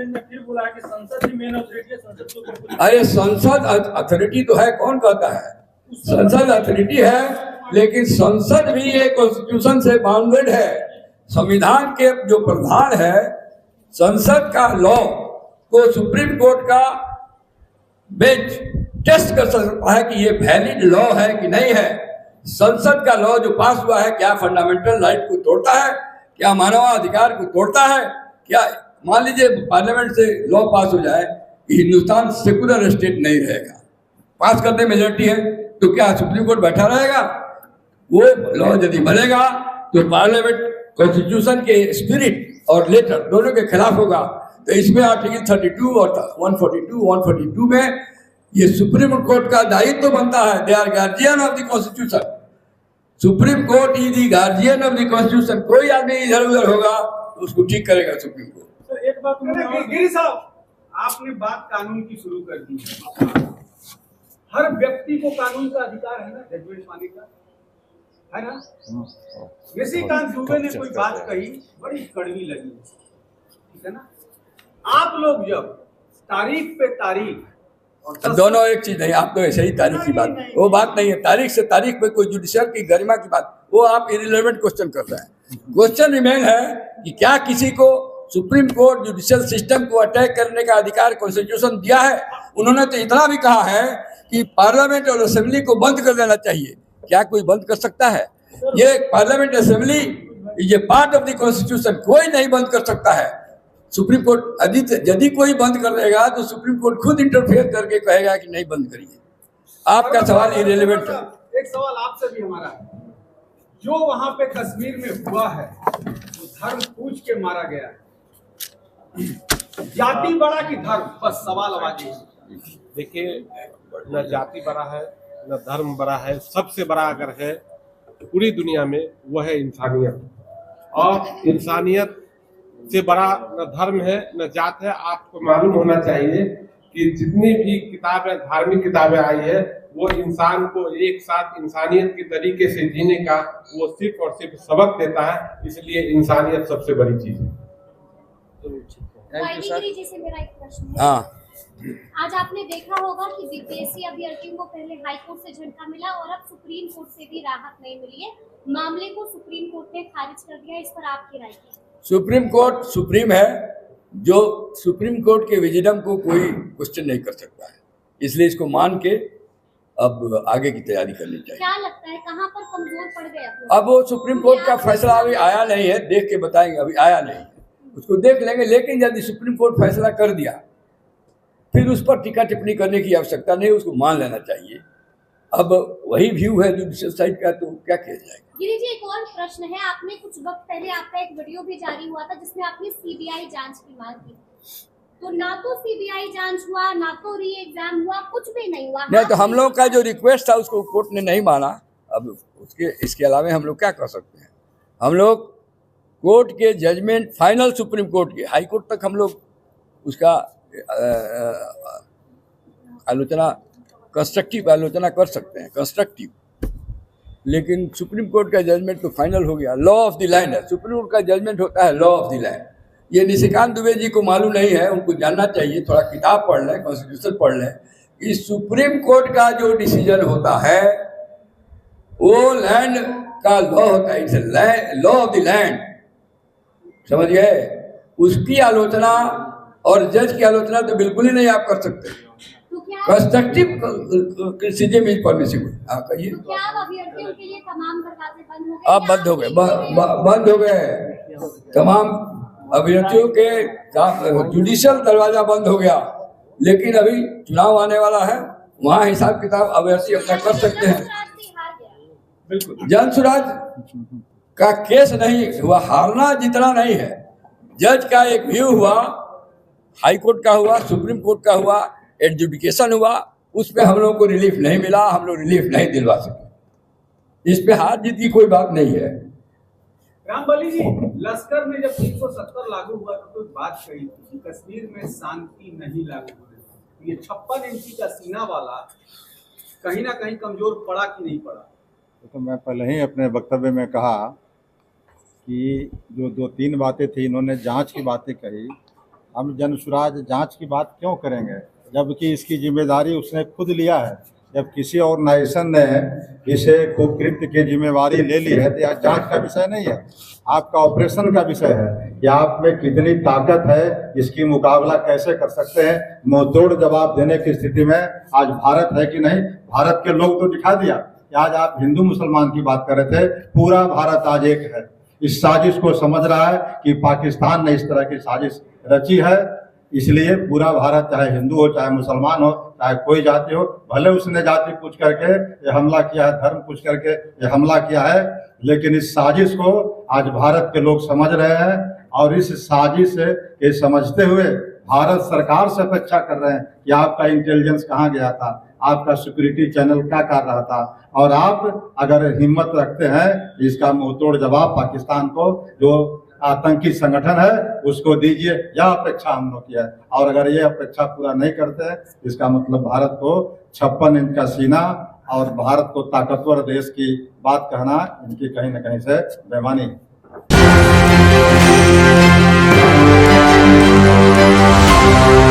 Message में फिर बोला कि संसद ही मेन अथॉरिटी है, संसद को। अरे संसद अथॉरिटी तो है, कौन कहता है? संसद अथॉरिटी है, लेकिन संसद भी एक कॉन्स्टिट्यूशन से बाउंडेड है। संविधान के जो प्रधान है, संसद का लॉ को सुप्रीम कोर्ट का बेंच टेस्ट कर सकता है कि ये वैलिड लॉ है कि नहीं है। संसद का लॉ जो पास हुआ है, क्या फंडामेंटल राइट को तोड़ता है, क्या मानवाधिकार को तोड़ता है? क्या मान लीजिए पार्लियामेंट से लॉ पास हो जाए कि हिंदुस्तान सेकुलर स्टेट नहीं रहेगा, पास करने मेजोरिटी है, तो क्या सुप्रीम कोर्ट बैठा रहेगा? वो लॉ यदि बनेगा तो पार्लियामेंट कॉन्स्टिट्यूशन के स्पिरिट और लेटर दोनों के खिलाफ होगा। तो इसमें आर्टिकल 32 और 142 में ये सुप्रीम कोर्ट का दायित्व तो बनता है। They are guardian of the constitution. Supreme court is the guardian of the constitution. कोई आदमी इधर उधर होगा तो उसको ठीक करेगा सुप्रीम कोर्ट। तो एक बात गिरी साहब, आपने बात कानून की शुरू कर दी। हर व्यक्ति को कानून का अधिकार है ना, जजमेंट पाने का, है ना? ऋषिकांत दुबे ने कोई बात कही, बड़ी कड़वी लगी, ठीक है ना? आप लोग जब तारीख पे तारीख, दोनों एक चीज नहीं, आप तो ऐसे ही तारीख की बात, वो बात नहीं है। तारीख से तारीख पे कोई जुडिशियल की गरिमा की बात, वो आप इरिलेवेंट क्वेश्चन कर रहे हैं। क्वेश्चन रिमेन है कि क्या किसी को सुप्रीम कोर्ट जुडिशियल सिस्टम को अटैक करने का अधिकार कॉन्स्टिट्यूशन दिया है? उन्होंने तो इतना भी कहा है कि पार्लियामेंट और असेंबली को बंद कर देना चाहिए। क्या कोई बंद कर सकता है? ये पार्लियामेंट असेंबली ये पार्ट ऑफ द कॉन्स्टिट्यूशन, कोई नहीं बंद कर सकता है। सुप्रीम कोर्ट यदि कोई बंद कर देगा तो सुप्रीम कोर्ट खुद इंटरफेयर करके कहेगा कि नहीं बंद करिए। आपका सवाल इरेलेवेंट है। एक सवाल आपसे भी हमारा है, जो वहां पे कश्मीर में हुआ है, तो धर्म पूछ के मारा गया है, जाति बड़ा कि धर्म? बस सवाल आवाज। देखिए, न जाति बड़ा है न धर्म बड़ा है, सबसे बड़ा अगर है पूरी दुनिया में वो है इंसानियत। और इंसानियत से बड़ा न धर्म है न जात है। आपको मालूम होना चाहिए कि जितनी भी किताबें, धार्मिक किताबें आई है, वो इंसान को एक साथ इंसानियत के तरीके से जीने का वो सिर्फ और सिर्फ सबक देता है। इसलिए इंसानियत सबसे बड़ी चीज है। जी से मेरा एक प्रश्न है। हाँ, आज आपने देखा होगा कि विदेशी अभ्यर्थियों को पहले हाई कोर्ट से झटका मिला और अब सुप्रीम कोर्ट से भी राहत नहीं मिली है। मामले को सुप्रीम कोर्ट ने खारिज कर दिया, इस पर आपकी राय क्या है? सुप्रीम कोर्ट सुप्रीम है, जो सुप्रीम कोर्ट के विजडम को कोई क्वेश्चन नहीं कर सकता है, इसलिए इसको मान के अब आगे की तैयारी करनी चाहिए। क्या लगता है कहाँ पर कमजोर पड़ गया? अब वो सुप्रीम कोर्ट का फैसला अभी आया नहीं है, देख के बताएंगे, अभी आया नहीं है, उसको देख लेंगे। लेकिन यदि सुप्रीम कोर्ट फैसला कर दिया, फिर उस पर टीका टिप्पणी करने की आवश्यकता नहीं, उसको मान लेना चाहिए। अब वही व्यू है जुडिशियल साइड का, तो क्या किया जाएगा। गिरी जी, एक और प्रश्न है। आपने कुछ वक्त पहले आपका एक वीडियो भी जारी हुआ था जिसमें आपने सीबीआई जांच की मांग की, तो ना तो सीबीआई जांच हुआ, ना तो री एग्जाम हुआ, कुछ भी नहीं हुआ। नहीं, तो हम लोग का जो रिक्वेस्ट था उसको कोर्ट ने नहीं माना। अब इसके अलावा हम लोग क्या कर सकते हैं? हम लोग कोर्ट के जजमेंट, फाइनल सुप्रीम कोर्ट के, हाई कोर्ट तक हम लोग उसका आलोचना, कंस्ट्रक्टिव आलोचना कर सकते हैं, कंस्ट्रक्टिव। लेकिन सुप्रीम कोर्ट का जजमेंट तो फाइनल हो गया, लॉ ऑफ द लैंड है। सुप्रीम कोर्ट का जजमेंट होता है लॉ ऑफ द लैंड। ये निशिकांत दुबे जी को मालूम नहीं है, उनको जानना चाहिए, थोड़ा किताब पढ़ लें, कॉन्स्टिट्यूशन पढ़ लें। इस सुप्रीम कोर्ट का जो डिसीजन होता है वो लैंड का लॉ होता है, it's law of the land, समझ गए? उसकी आलोचना और जज की आलोचना तो बिल्कुल ही नहीं आप कर सकते। Constructive criticism is permissible. आप कहिए। क्या अभ्यर्थियों के लिए तमाम दरवाजे बंद हो गए? अब बंद हो गए, बंद हो गए तमाम अभ्यर्थियों के, जुडिशियल दरवाजा बंद हो गया। लेकिन अभी चुनाव आने वाला है, वहाँ हिसाब किताब अभ्यर्थी अपना कर सकते हैं। बिल्कुल, जन स्वराज का केस नहीं हुआ, हारना जितना नहीं है। जज का एक व्यू हुआ, हाई कोर्ट का हुआ, सुप्रीम कोर्ट का हुआ, एडजुडिकेशन हुआ, उस पे हम लोग को रिलीफ नहीं मिला, हम लोग रिलीफ नहीं दिलवा सके। इस पे हार जीत की कोई बात नहीं है। रामबली जी, लश्कर में जब 370 लागू हुआ तो कोई बात कही थी कि कश्मीर में शांति नहीं लागू हो रही। ये 56 इंची का सीना वाला कहीं ना कहीं कमजोर पड़ा कि नहीं पड़ा? तो मैं पहले ही अपने वक्तव्य में कहा कि जो 2-3 बातें थी, इन्होंने जांच की बातें कही, हम जनसुराज जांच की बात क्यों करेंगे, जबकि इसकी जिम्मेदारी उसने खुद लिया है। जब किसी ऑर्गेनाइजेशन ने इसे कुकृत्य की जिम्मेवारी ले ली है तो यह जांच का विषय नहीं है, आपका ऑपरेशन का विषय है कि आप में कितनी ताकत है, इसकी मुकाबला कैसे कर सकते हैं। मुंहतोड़ जवाब देने की स्थिति में आज भारत है कि नहीं। भारत के लोग तो दिखा दिया कि आज आप हिंदू मुसलमान की बात कर रहे थे, पूरा भारत आज एक है। इस साजिश को समझ रहा है कि पाकिस्तान ने इस तरह की साजिश रची है, इसलिए पूरा भारत, चाहे हिंदू हो चाहे मुसलमान हो चाहे कोई जाति हो, भले उसने जाति पूछ करके ये हमला किया है, धर्म पूछ करके ये हमला किया है, लेकिन इस साजिश को आज भारत के लोग समझ रहे हैं। और इस साजिश के समझते हुए भारत सरकार से अपेक्षा कर रहे हैं कि आपका इंटेलिजेंस कहाँ गया था, आपका सिक्योरिटी चैनल क्या कर रहा था, और आप अगर हिम्मत रखते हैं इसका मुंहतोड़ जवाब पाकिस्तान को, जो आतंकी संगठन है, उसको दीजिए। यह अपेक्षा हम लोग की है। और अगर ये अपेक्षा पूरा नहीं करते हैं, इसका मतलब भारत को 56 इंच का सीना और भारत को ताकतवर देश की बात कहना इनकी कहीं न कहीं से बेईमानी है।